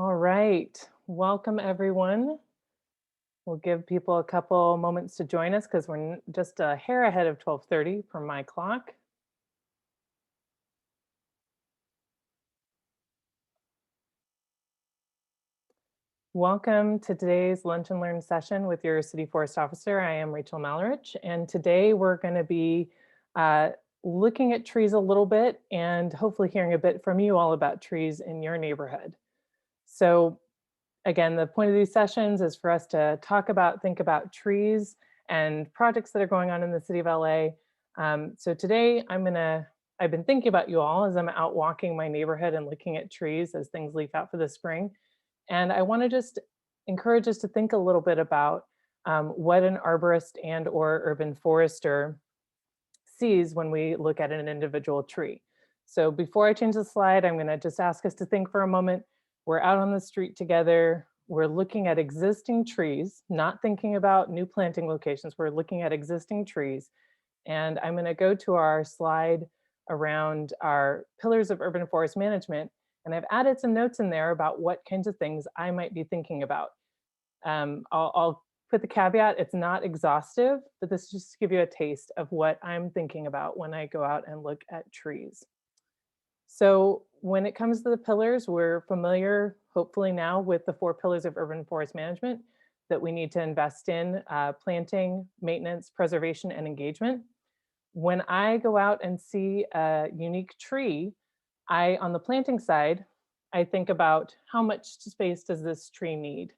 All right. Welcome, everyone. We'll give people a couple moments to join us because we're just a hair ahead of 12:30 from my clock. Welcome to today's Lunch and Learn session with your City Forest Officer. I am Rachel Malarich, and today we're going to be uh, looking at trees a little bit and hopefully hearing a bit from you all about trees in your neighborhood. So again, the point of these sessions is for us to think about trees and projects that are going on in the city of LA. So today I've been thinking about you all as I'm out walking my neighborhood and looking at trees as things leaf out for the spring. And I want to just encourage us to think a little bit about what an arborist and or urban forester sees when we look at an individual tree. So before I change the slide, I'm going to just ask us to think for a moment. We're out on the street together. We're looking at existing trees, not thinking about new planting locations. We're looking at existing trees. And I'm going to go to our slide around our pillars of urban forest management. And I've added some notes in there about what kinds of things I might be thinking about. I'll put the caveat, it's not exhaustive, but this is just to give you a taste of what I'm thinking about when I go out and look at trees. So when it comes to the pillars, we're familiar, hopefully now, with the 4 pillars of urban forest management that we need to invest in: planting, maintenance, preservation, and engagement. When I go out and see a unique tree, on the planting side, I think about how much space does this tree need?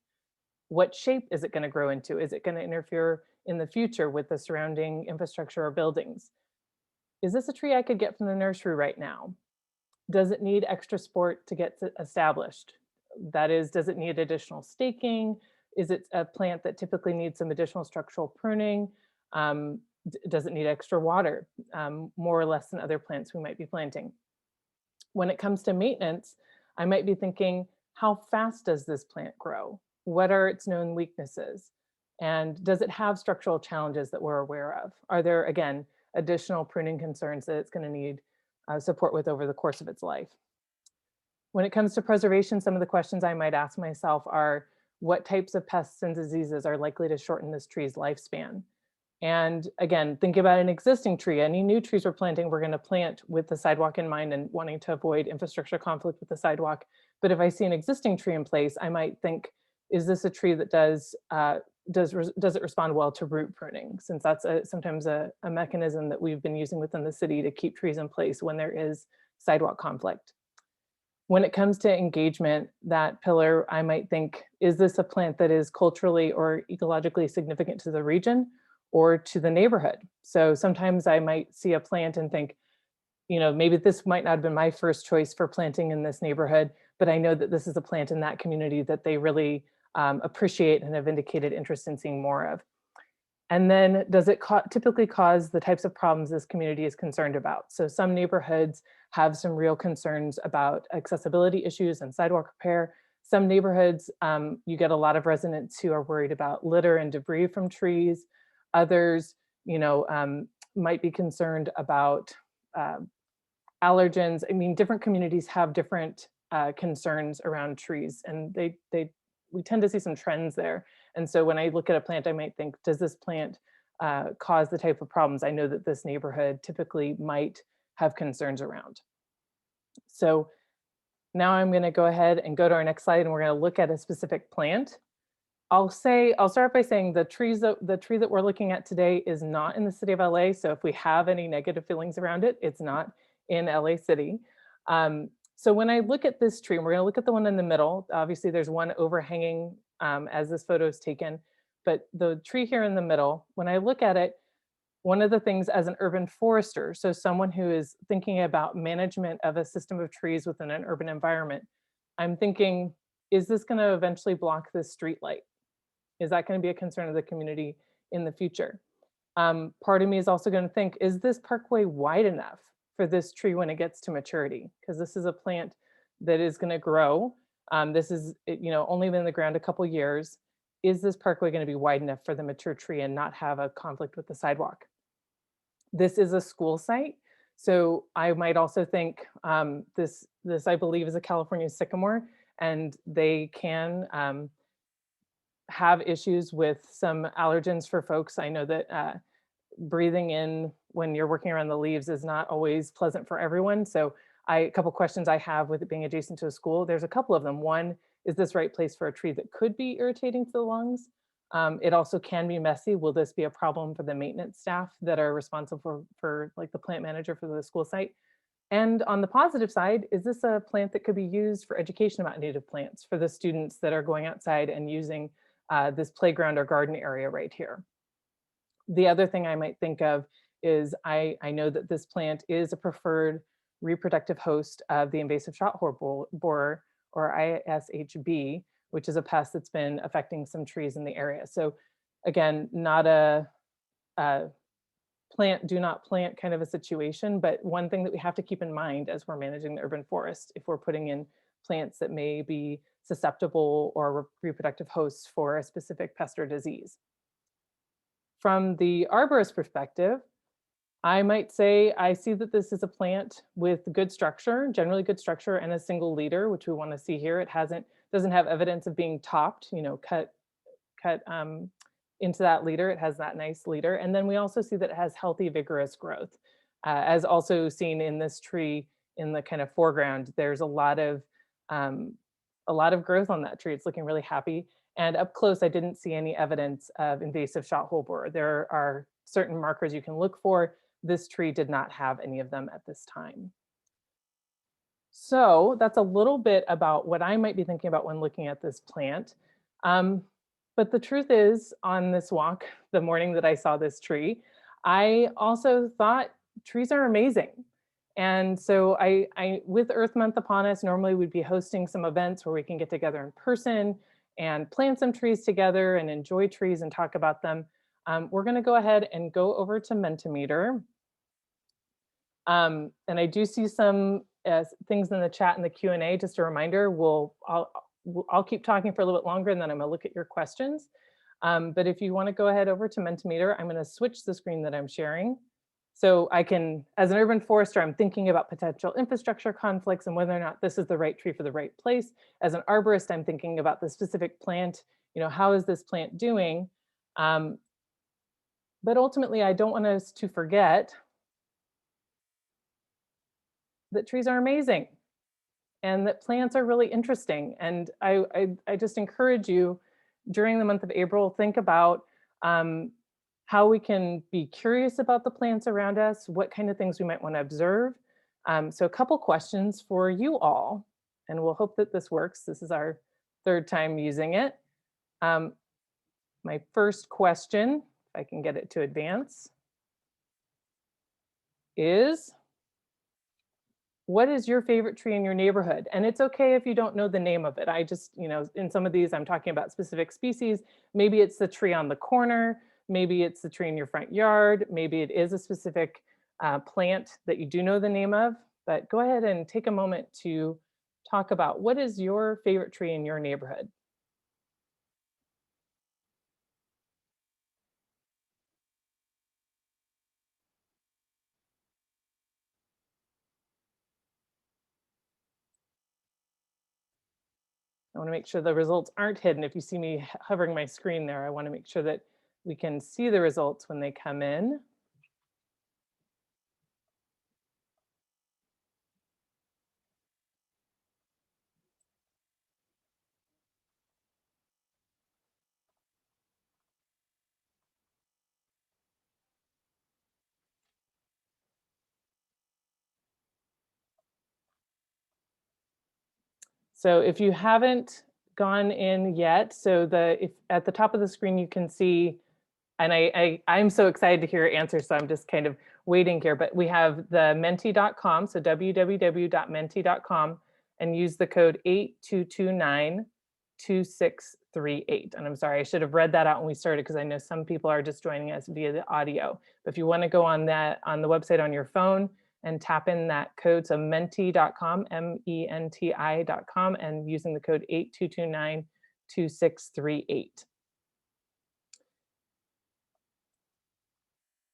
What shape is it going to grow into? Is it going to interfere in the future with the surrounding infrastructure or buildings? Is this a tree I could get from the nursery right now? Does it need extra support to get established? That is, does it need additional staking? Is it a plant that typically needs some additional structural pruning? Does it need extra water, more or less than other plants we might be planting? When it comes to maintenance, I might be thinking, how fast does this plant grow? What are its known weaknesses? And does it have structural challenges that we're aware of? Are there, again, additional pruning concerns that it's going to need support with over the course of its life? When it comes to preservation, some of the questions I might ask myself are, what types of pests and diseases are likely to shorten this tree's lifespan? And again, think about an existing tree. Any new trees we're planting, we're going to plant with the sidewalk in mind and wanting to avoid infrastructure conflict with the sidewalk. But if I see an existing tree in place, I might think, is this a tree that does it respond well to root pruning? Since that's sometimes a mechanism that we've been using within the city to keep trees in place when there is sidewalk conflict. When it comes to engagement, that pillar, I might think, is this a plant that is culturally or ecologically significant to the region or to the neighborhood? So sometimes I might see a plant and think, maybe this might not have been my first choice for planting in this neighborhood, but I know that this is a plant in that community that they really appreciate and have indicated interest in seeing more of. And then does it typically cause the types of problems this community is concerned about? So some neighborhoods have some real concerns about accessibility issues and sidewalk repair. Some neighborhoods, you get a lot of residents who are worried about litter and debris from trees. Others, might be concerned about allergens. I mean, different communities have different concerns around trees, and we tend to see some trends there. And so when I look at a plant, I might think, does this plant cause the type of problems I know that this neighborhood typically might have concerns around? So now I'm going to go ahead and go to our next slide, and we're going to look at a specific plant. I'll start by saying the tree that we're looking at today is not in the city of LA. So if we have any negative feelings around it, it's not in LA City. So when I look at this tree, and we're going to look at the one in the middle. Obviously, there's one overhanging as this photo is taken, but the tree here in the middle, when I look at it, one of the things as an urban forester, so someone who is thinking about management of a system of trees within an urban environment, I'm thinking, is this going to eventually block this street light? Is that going to be a concern of the community in the future? Part of me is also going to think, is this parkway wide enough for this tree when it gets to maturity? Because this is a plant that is going to grow. This is, only been in the ground a couple years. Is this parkway going to be wide enough for the mature tree and not have a conflict with the sidewalk? This is a school site. So I might also think this I believe is a California sycamore. and they can have issues with some allergens for folks. I know that breathing in when you're working around the leaves is not always pleasant for everyone. So a couple questions I have with it being adjacent to a school, there's a couple of them. One, is this right place for a tree that could be irritating to the lungs? It also can be messy. Will this be a problem for the maintenance staff that are responsible for like the plant manager for the school site? And on the positive side, is this a plant that could be used for education about native plants for the students that are going outside and using this playground or garden area right here? The other thing I might think of is I know that this plant is a preferred reproductive host of the invasive shot borer, or ISHB, which is a pest that's been affecting some trees in the area. So again, not a plant, do not plant kind of a situation, but one thing that we have to keep in mind as we're managing the urban forest, if we're putting in plants that may be susceptible or reproductive hosts for a specific pest or disease. From the arborist perspective, I might say I see that this is a plant with good structure, generally good structure, and a single leader, which we want to see here. It doesn't have evidence of being topped, cut into that leader. It has that nice leader. And then we also see that it has healthy, vigorous growth. As also seen in this tree in the kind of foreground, there's um, a lot of growth on that tree. It's looking really happy. And up close, I didn't see any evidence of invasive shot hole borer. There are certain markers you can look for. This tree did not have any of them at this time. So that's a little bit about what I might be thinking about when looking at this plant. Um, but the truth is, on this walk, the morning that I saw this tree, I also thought trees are amazing. And so with Earth Month upon us, normally we'd be hosting some events where we can get together in person and plant some trees together and enjoy trees and talk about them. We're going to go ahead and go over to Mentimeter. And I do see some things in the chat and the Q&A. Just a reminder, I'll keep talking for a little bit longer and then I'm going to look at your questions. But if you want to go ahead over to Mentimeter, I'm going to switch the screen that I'm sharing. So I can, as an urban forester, I'm thinking about potential infrastructure conflicts and whether or not this is the right tree for the right place. As an arborist, I'm thinking about the specific plant, how is this plant doing? But ultimately, I don't want us to forget that trees are amazing and that plants are really interesting. And I just encourage you during the month of April, think about how we can be curious about the plants around us, what kind of things we might want to observe. So a couple questions for you all, and we'll hope that this works. This is our third time using it. My first question, if I can get it to advance, is what is your favorite tree in your neighborhood? And it's okay if you don't know the name of it. I just, in some of these, I'm talking about specific species. Maybe it's the tree on the corner. Maybe it's the tree in your front yard. Maybe it is a specific plant that you do know the name of. But go ahead and take a moment to talk about what is your favorite tree in your neighborhood. I want to make sure the results aren't hidden. If you see me hovering my screen there, I want to make sure that we can see the results when they come in. So if you haven't gone in yet, so if at the top of the screen you can see, and I'm so excited to hear your answers, so I'm just kind of waiting here, but we have the menti.com, so www.menti.com, and use the code 8229-2638. And I'm sorry, I should have read that out when we started because I know some people are just joining us via the audio. But if you want to go on the website on your phone and tap in that code, so menti.com, menti.com, and using the code 8229-2638.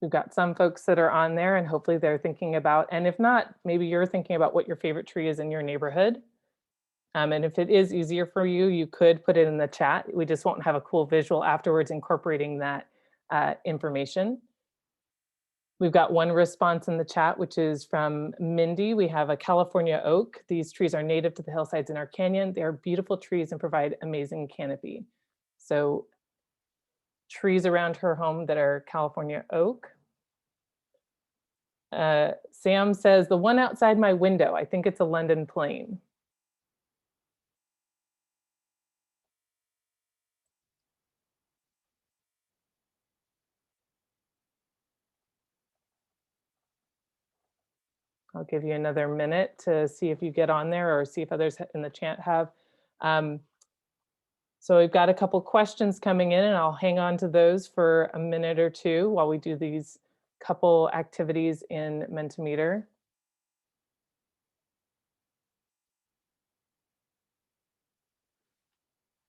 We've got some folks that are on there and hopefully they're thinking about, and if not, maybe you're thinking about what your favorite tree is in your neighborhood. And if it is easier for you, you could put it in the chat. We just won't have a cool visual afterwards incorporating that information. We've got one response in the chat, which is from Mindy. We have a California oak. These trees are native to the hillsides in our canyon. They are beautiful trees and provide amazing canopy. So trees around her home that are California oak. Sam says, the one outside my window, I think it's a London plane. I'll give you another minute to see if you get on there or see if others in the chat have. So we've got a couple questions coming in, and I'll hang on to those for a minute or two while we do these couple activities in Mentimeter.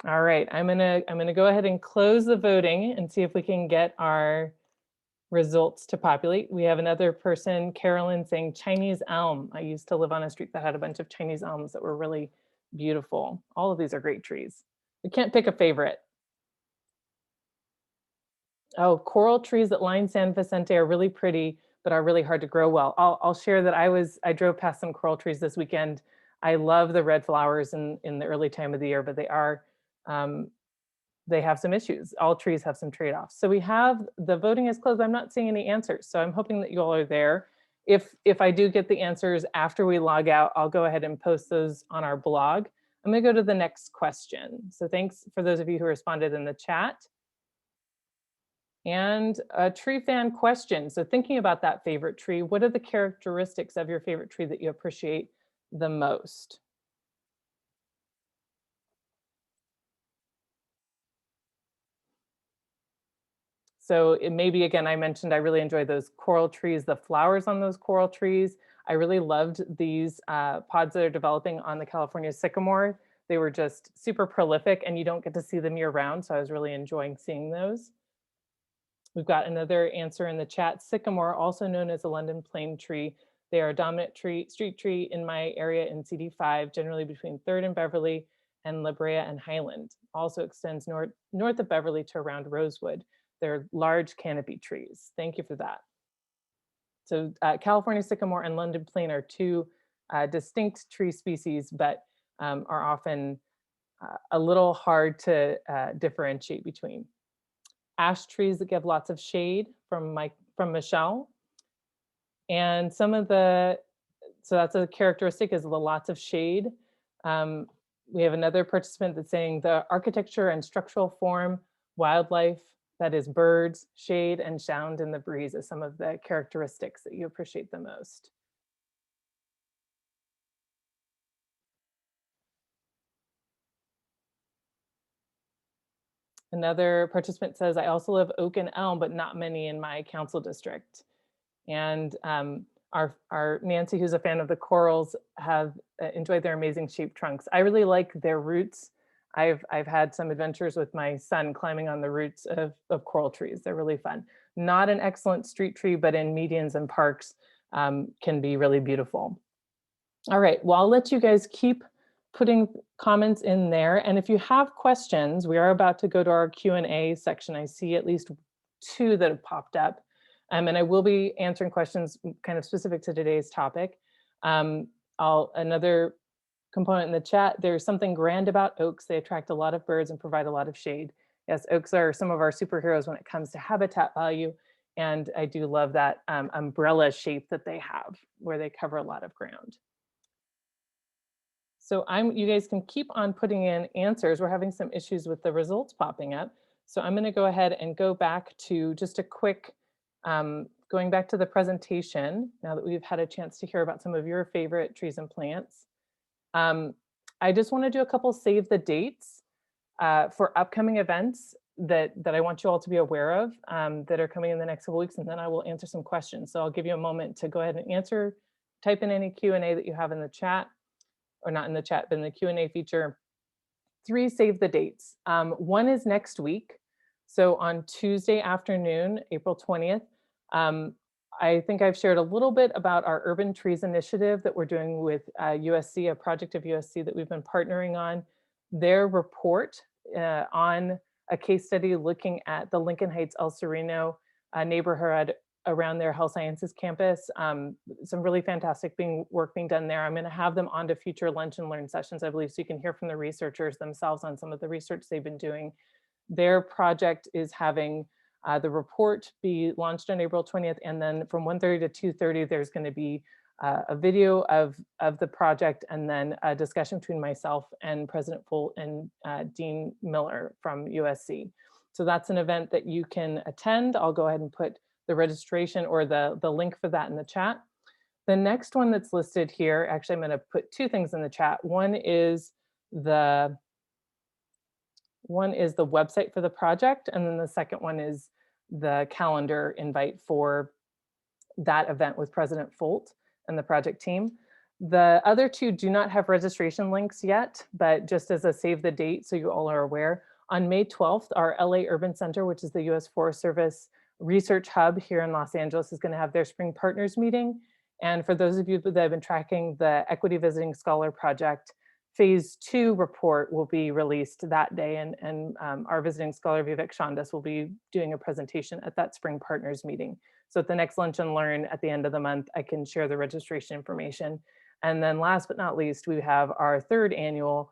All right, I'm gonna go ahead and close the voting and see if we can get our results to populate. We have another person, Carolyn, saying Chinese elm. I used to live on a street that had a bunch of Chinese elms that were really beautiful. All of these are great trees. We can't pick a favorite. Oh, coral trees that line San Vicente are really pretty, but are really hard to grow well. I'll share that I drove past some coral trees this weekend. I love the red flowers in the early time of the year, but they have some issues. All trees have some trade-offs. So we have, the voting is closed. I'm not seeing any answers. So I'm hoping that you all are there. If I do get the answers after we log out, I'll go ahead and post those on our blog. I'm gonna go to the next question. So thanks for those of you who responded in the chat. And a tree fan question. So thinking about that favorite tree, what are the characteristics of your favorite tree that you appreciate the most? So it maybe, again, I mentioned I really enjoy those coral trees, the flowers on those coral trees. I really loved these pods that are developing on the California sycamore. They were just super prolific and you don't get to see them year round. So I was really enjoying seeing those. We've got another answer in the chat. Sycamore, also known as a London plane tree. They are a dominant street tree in my area in CD5, generally between 3rd and Beverly and La Brea and Highland. Also extends north of Beverly to around Rosewood. They're large canopy trees. Thank you for that. So California sycamore and London plane are two distinct tree species, but are often a little hard to differentiate between. Ash trees that give lots of shade from Michelle. And some of the, so that's a characteristic, is the lots of shade. We have another participant that's saying the architecture and structural form, wildlife, that is birds, shade, and sound in the breeze is some of the characteristics that you appreciate the most. Another participant says, I also love oak and elm, but not many in my council district. And our Nancy, who's a fan of the corals, have enjoyed their amazing shaped trunks. I really like their roots. I've had some adventures with my son climbing on the roots of coral trees. They're really fun. Not an excellent street tree, but in medians and parks can be really beautiful. All right, well, I'll let you guys keep putting comments in there. And if you have questions, we are about to go to our Q&A section. I see at least 2 that have popped up. And I will be answering questions kind of specific to today's topic. Another component in the chat, there's something grand about oaks. They attract a lot of birds and provide a lot of shade. Yes, oaks are some of our superheroes when it comes to habitat value. And I do love that umbrella shape that they have, where they cover a lot of ground. So you guys can keep on putting in answers. We're having some issues with the results popping up. So I'm gonna go ahead and go back to just a quick, going back to the presentation, now that we've had a chance to hear about some of your favorite trees and plants. I just wanna do a couple save the dates for upcoming events that I want you all to be aware of that are coming in the next couple weeks, and then I will answer some questions. So I'll give you a moment to go ahead and answer, type in any Q&A that you have in the chat, or not in the chat, but in the Q&A feature. 3 save the dates. One is next week. So on Tuesday afternoon, April 20th, I think I've shared a little bit about our Urban Trees initiative that we're doing with USC, a project of USC that we've been partnering on. Their report on a case study looking at the Lincoln Heights El Sereno neighborhood around their health sciences campus. Some really fantastic work being done there. I'm going to have them on to future lunch and learn sessions, I believe, so you can hear from the researchers themselves on some of the research they've been doing. Their project is having the report be launched on April 20th, and then from 1:30 to 2:30, there's going to be a video of the project, and then a discussion between myself and President Folt and Dean Miller from USC. So that's an event that you can attend. I'll go ahead and put the registration or the link for that in the chat. The next one that's listed here, actually, I'm going to put two things in the chat. The one is the website for the project, and then the second one is the calendar invite for that event with President Folt and the project team. The other two do not have registration links yet, but just as a save the date so you all are aware, on May 12th, our LA Urban Center, which is the US Forest Service research hub here in Los Angeles, is going to have their spring partners meeting. And for those of you that have been tracking the Equity Visiting Scholar Project, phase 2 report will be released that day, and our visiting scholar Vivek Chandas will be doing a presentation at that spring partners meeting. So at the next lunch and learn at the end of the month, I can share the registration information. And then last but not least, we have our third annual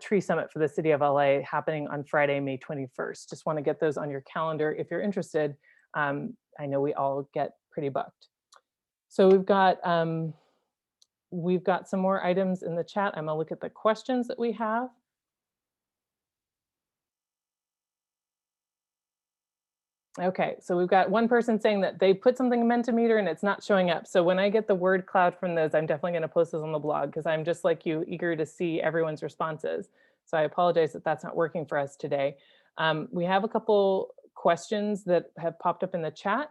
tree summit for the city of LA happening on Friday, May 21st. Just want to get those on your calendar if you're interested. I know we all get pretty booked. So we've got some more items in the chat. I'm gonna look at the questions that we have. Okay, so we've got one person saying that they put something in Mentimeter and it's not showing up. So when I get the word cloud from those, I'm definitely gonna post those on the blog because I'm just like you, eager to see everyone's responses. So I apologize that that's not working for us today. We have a couple questions that have popped up in the chat.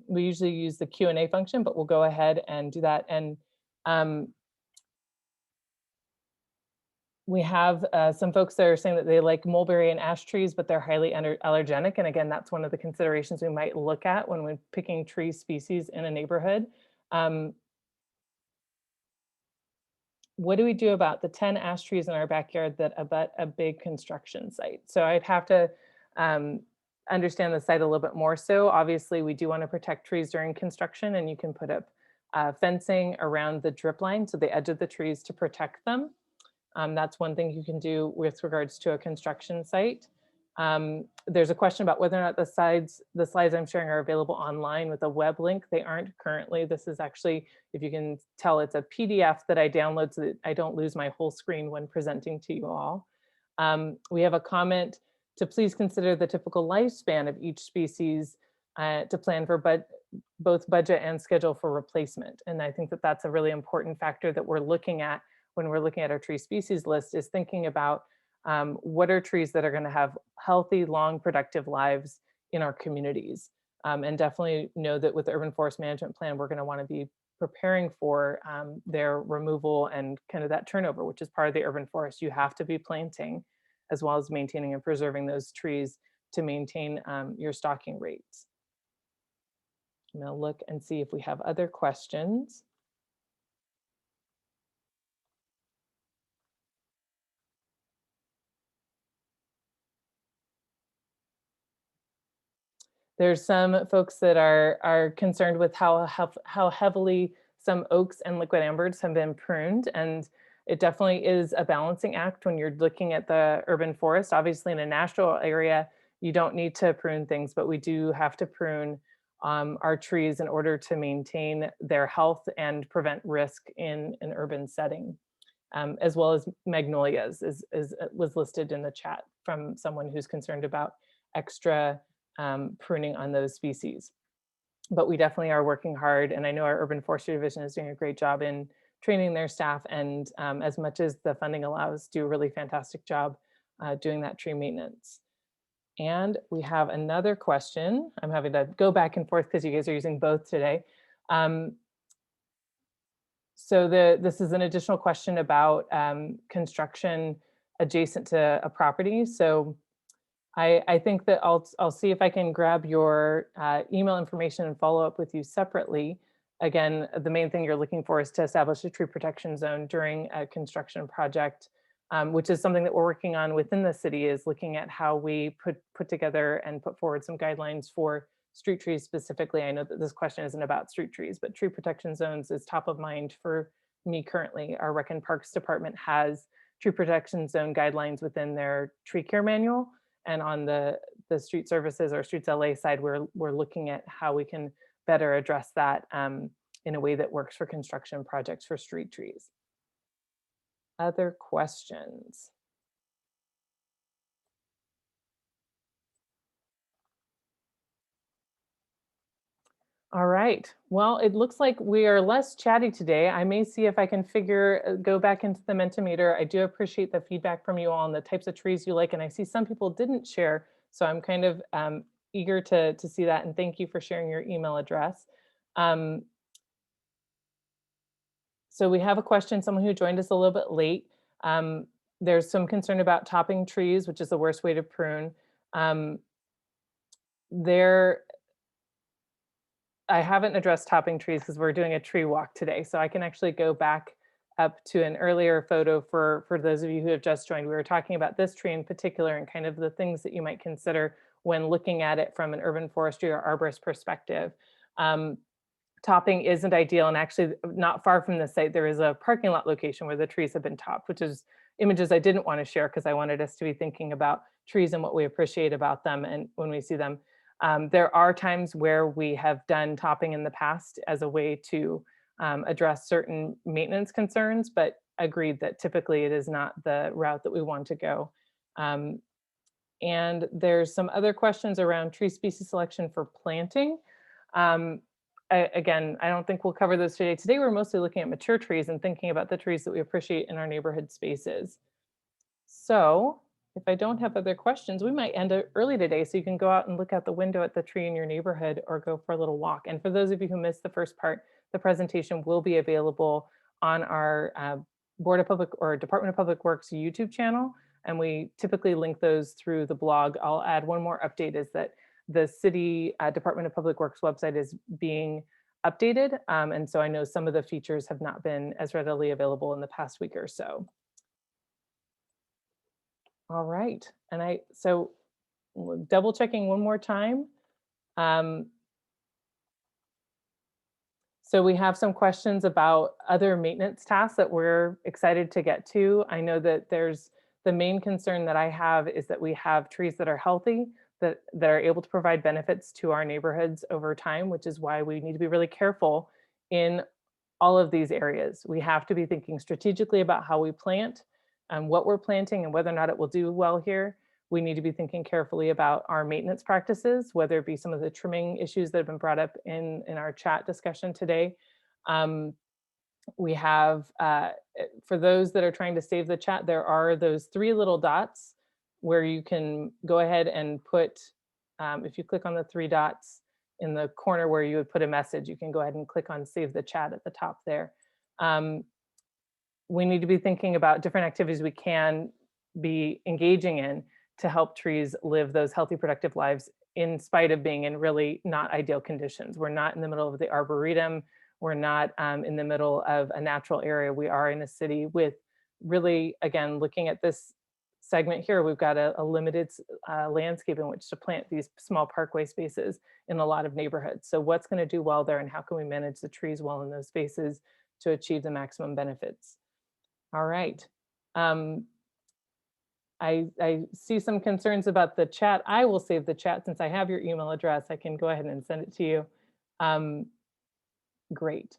We usually use the Q&A function, but we'll go ahead and do that. And we have some folks that are saying that they like mulberry and ash trees, but they're highly allergenic. And again, that's one of the considerations we might look at when we're picking tree species in a neighborhood. What do we do about the 10 ash trees in our backyard that abut a big construction site? So I'd have to understand the site a little bit more. So obviously we do want to protect trees during construction, and you can put up fencing around the drip line, so the edge of the trees, to protect them. That's one thing you can do with regards to a construction site. There's a question about whether or not the slides I'm sharing are available online with a web link. They aren't currently. This is actually, if you can tell, it's a PDF that I download so that I don't lose my whole screen when presenting to you all. We have a comment to please consider the typical lifespan of each species to plan for both budget and schedule for replacement. And I think that that's a really important factor that we're looking at when we're looking at our tree species list, is thinking about what are trees that are going to have healthy, long, productive lives in our communities. And definitely know that with the urban forest management plan, we're going to want to be preparing for their removal and kind of that turnover, which is part of the urban forest. You have to be planting as well as maintaining and preserving those trees to maintain your stocking rates. I'm going to look and see if we have other questions. There's some folks that are concerned with how heavily some oaks and liquid ambers have been pruned, and it definitely is a balancing act when you're looking at the urban forest. Obviously, in a natural area, you don't need to prune things, but we do have to prune our trees in order to maintain their health and prevent risk in an urban setting, as well as magnolias, as was listed in the chat from someone who's concerned about extra pruning on those species. But we definitely are working hard, and I know our urban forestry division is doing a great job in training their staff, and as much as the funding allows, do a really fantastic job doing that tree maintenance. And we have another question. I'm having to go back and forth because you guys are using both today. So this is an additional question about construction adjacent to a property. So I think that I'll see if I can grab your email information and follow up with you separately. Again, the main thing you're looking for is to establish a tree protection zone during a construction project, which is something that we're working on within the city, is looking at how we put together and put forward some guidelines for street trees specifically. I know that this question isn't about street trees, but tree protection zones is top of mind for me currently. Our Rec and Parks Department has tree protection zone guidelines within their tree care manual, and on the street services or Streets LA side, we're looking at how we can better address that in a way that works for construction projects for street trees. Other questions? All right. Well, it looks like we are less chatty today. I may see if I can go back into the Mentimeter. I do appreciate the feedback from you all on the types of trees you like, and I see some people didn't share, so I'm kind of eager to see that. And thank you for sharing your email address. Um, so we have a question, someone who joined us a little bit late. Um, there's some concern about topping trees, which is the worst way to prune. Um, there I haven't addressed topping trees because we're doing a tree walk today. So I can actually go back up to an earlier photo for those of you who have just joined. We were talking about this tree in particular and kind of the things that you might consider when looking at it from an urban forestry or arborist perspective. Um, Topping isn't ideal, and actually not far from the site, there is a parking lot location where the trees have been topped, which is images I didn't want to share because I wanted us to be thinking about trees and what we appreciate about them and when we see them. There are times where we have done topping in the past as a way to address certain maintenance concerns, but agreed that typically it is not the route that we want to go. Um, and there's some other questions around tree species selection for planting. Um, Again, I don't think we'll cover those today. Today, we're mostly looking at mature trees and thinking about the trees that we appreciate in our neighborhood spaces. So if I don't have other questions, we might end early today so you can go out and look out the window at the tree in your neighborhood or go for a little walk. And for those of you who missed the first part, the presentation will be available on our Board of Public or Department of Public Works YouTube channel. And we typically link those through the blog. I'll add one more update, is that the city Department of Public Works website is being updated. And so I know some of the features have not been as readily available in the past week or so. All right. And so double checking one more time. Um, so we have some questions about other maintenance tasks that we're excited to get to. I know that the main concern that I have is that we have trees that are healthy, that are able to provide benefits to our neighborhoods over time, which is why we need to be really careful in all of these areas. We have to be thinking strategically about how we plant and what we're planting and whether or not it will do well here. We need to be thinking carefully about our maintenance practices, whether it be some of the trimming issues that have been brought up in our chat discussion today. Um, we have, for those that are trying to save the chat, there are those three little dots where you can go ahead and put, if you click on the three dots in the corner where you would put a message, you can go ahead and click on save the chat at the top there. We need to be thinking about different activities we can be engaging in to help trees live those healthy, productive lives in spite of being in really not ideal conditions. We're not in the middle of the arboretum. We're not in the middle of a natural area. We are in a city with really, again, looking at this segment here, we've got a limited landscape in which to plant these small parkway spaces in a lot of neighborhoods. So what's going to do well there, and how can we manage the trees well in those spaces to achieve the maximum benefits? All right. I see some concerns about the chat. I will save the chat since I have your email address. I can go ahead and send it to you. Great.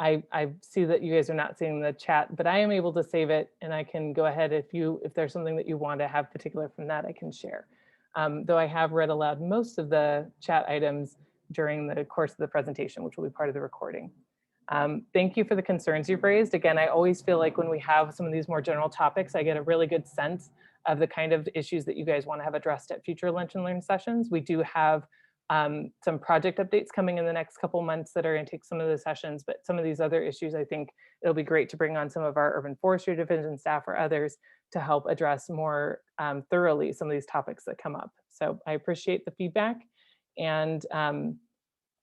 I see that you guys are not seeing the chat, but I am able to save it, and I can go ahead if there's something that you want to have particular from that, I can share. Though I have read aloud most of the chat items during the course of the presentation, which will be part of the recording. Thank you for the concerns you've raised. Again, I always feel like when we have some of these more general topics, I get a really good sense of the kind of issues that you guys want to have addressed at future lunch and learn sessions. We do have some project updates coming in the next couple months that are going to take some of the sessions, but some of these other issues, I think it'll be great to bring on some of our urban forestry division staff or others to help address more thoroughly some of these topics that come up. So I appreciate the feedback, and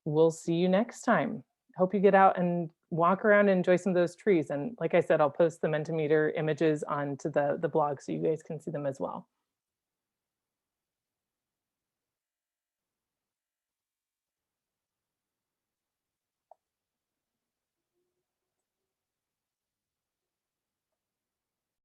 we'll see you next time. Hope you get out and walk around and enjoy some of those trees. And like I said, I'll post the Mentimeter images onto the blog so you guys can see them as well.